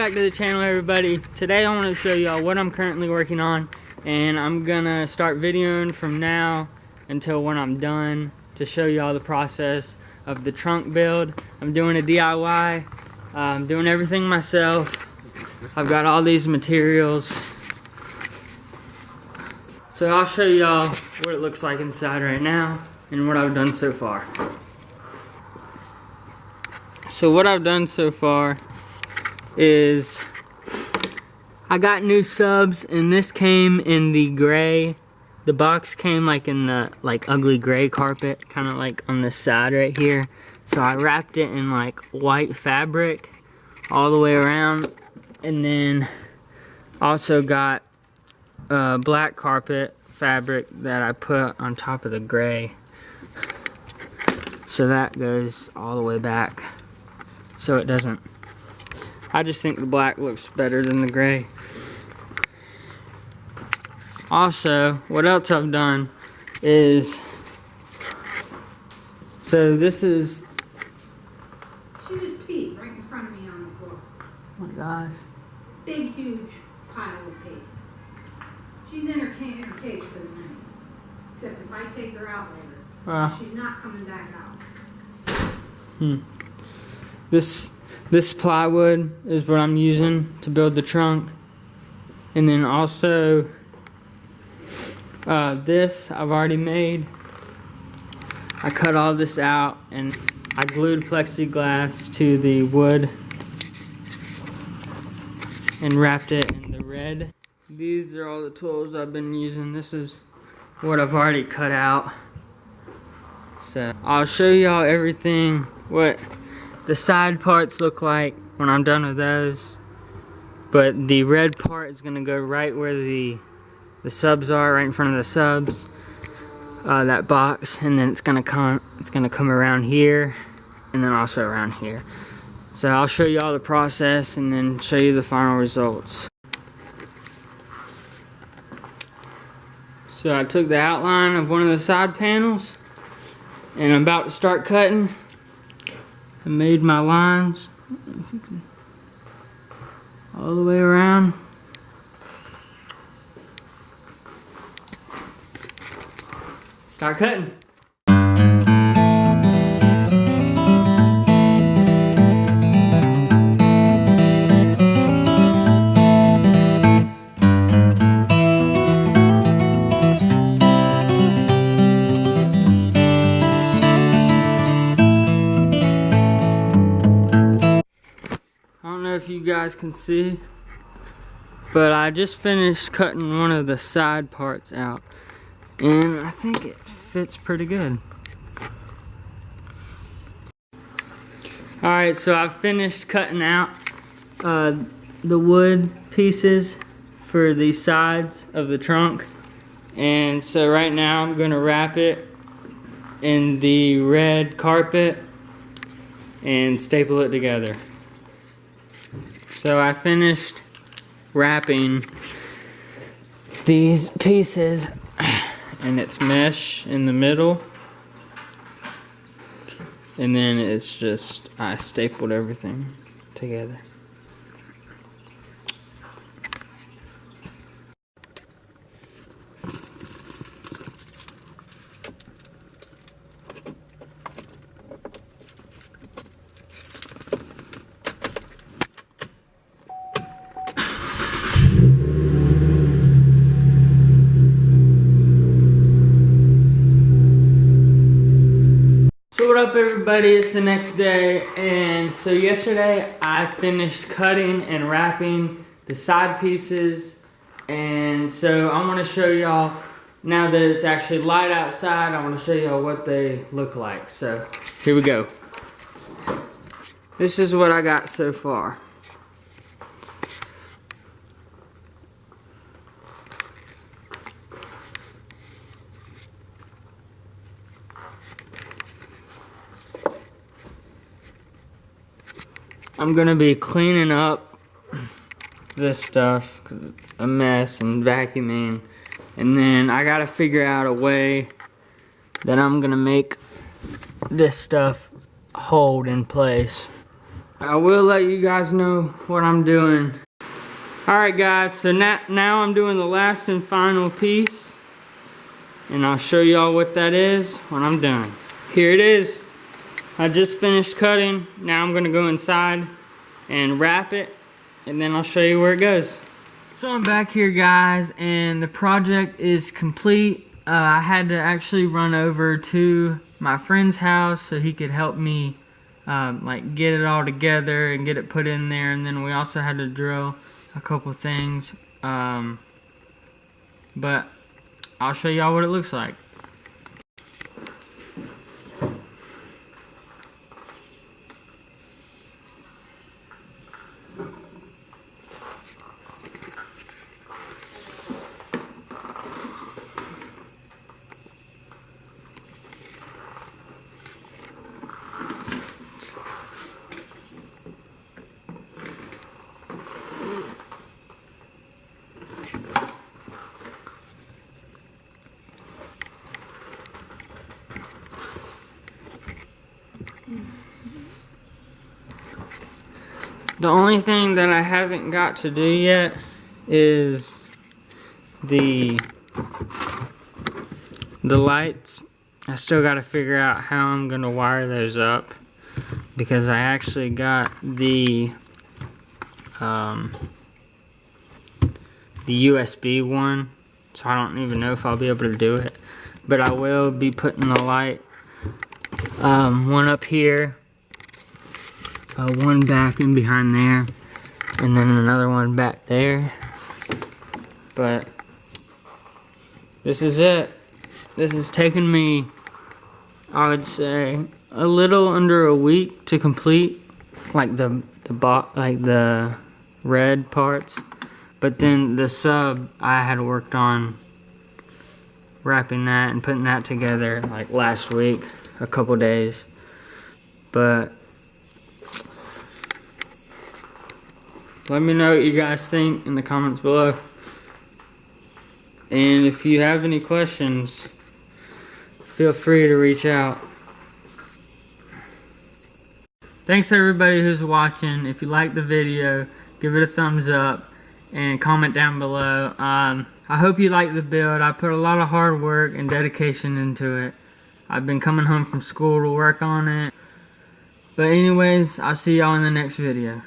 back to the channel, everybody. Today I want to show y'all what I'm currently working on, and I'm gonna start videoing from now until when I'm done to show y'all the process of the trunk build. I'm doing a DIY. I'm doing everything myself. I've got all these materials, so I'll show y'all what it looks like inside right now and what I've done so far. So what I've done so far is I got new subs, and this came in the gray. The box came like in the ugly gray carpet, kind of like on the side right here. So I wrapped it in like white fabric all the way around, and then also got black carpet fabric that I put on top of the gray. So that goes all the way back, so it doesn't. I just think the black looks better than the gray. Also, what else I've done is, so this is. She just peed right in front of me on the floor. Oh my gosh. Big, huge pile of pee. She's in her cage for the night. Except if I take her out later, she's not coming back out. This plywood is what I'm using to build the trunk. And then also, this I've already made. I cut all this out and I glued plexiglass to the wood and wrapped it in the red. These are all the tools I've been using. This is what I've already cut out. So I'll show y'all everything, what the side parts look like when I'm done with those. But the red part is gonna go right where the subs are, right in front of the subs. That box, and then it's gonna come around here, and then also around here. So I'll show you all the process and then show you the final results. So I took the outline of one of the side panels, and I'm about to start cutting. I made my lines all the way around. Start cutting. I don't know if you guys can see, but I just finished cutting one of the side parts out, and I think it fits pretty good. Alright, so I've finished cutting out the wood pieces for the sides of the trunk, and so right now I'm going to wrap it in the red carpet and staple it together. So I finished wrapping these pieces, and it's mesh in the middle, and then it's just, I stapled everything together. So what up, everybody? It's the next day, and so yesterday I finished cutting and wrapping the side pieces, and so I want to show y'all, now that it's actually light outside, I want to show y'all what they look like. So here we go. This is what I got so far. I'm gonna be cleaning up this stuff because it's a mess, and vacuuming, and then I gotta figure out a way that I'm gonna make this stuff hold in place I will let you guys know what I'm doing. Alright guys, so now I'm doing the last and final piece. And I'll show y'all what that is when I'm done. Here it is. I just finished cutting. Now I'm gonna go inside and wrap it, and then I'll show you where it goes. So I'm back here guys, and the project is complete. I had to actually run over to my friend's house so he could help me like get it all together and get it put in there, and then we also had to drill a couple things, but I'll show y'all what it looks like. The only thing that I haven't got to do yet is the lights. I still got to figure out how I'm going to wire those up, because I actually got the USB one, so I don't even know if I'll be able to do it. But I will be putting the light, one up here, one back in behind there, and then another one back there. But this is it. This has taken me, I would say, a little under a week to complete, like the red parts. But then the sub, I had worked on wrapping that and putting that together like last week, a couple days. But let me know what you guys think in the comments below. And if you have any questions, feel free to reach out. Thanks everybody who's watching. If you liked the video, give it a thumbs up and comment down below. I hope you like the build. I put a lot of hard work and dedication into it. I've been coming home from school to work on it. But anyways, I'll see y'all in the next video.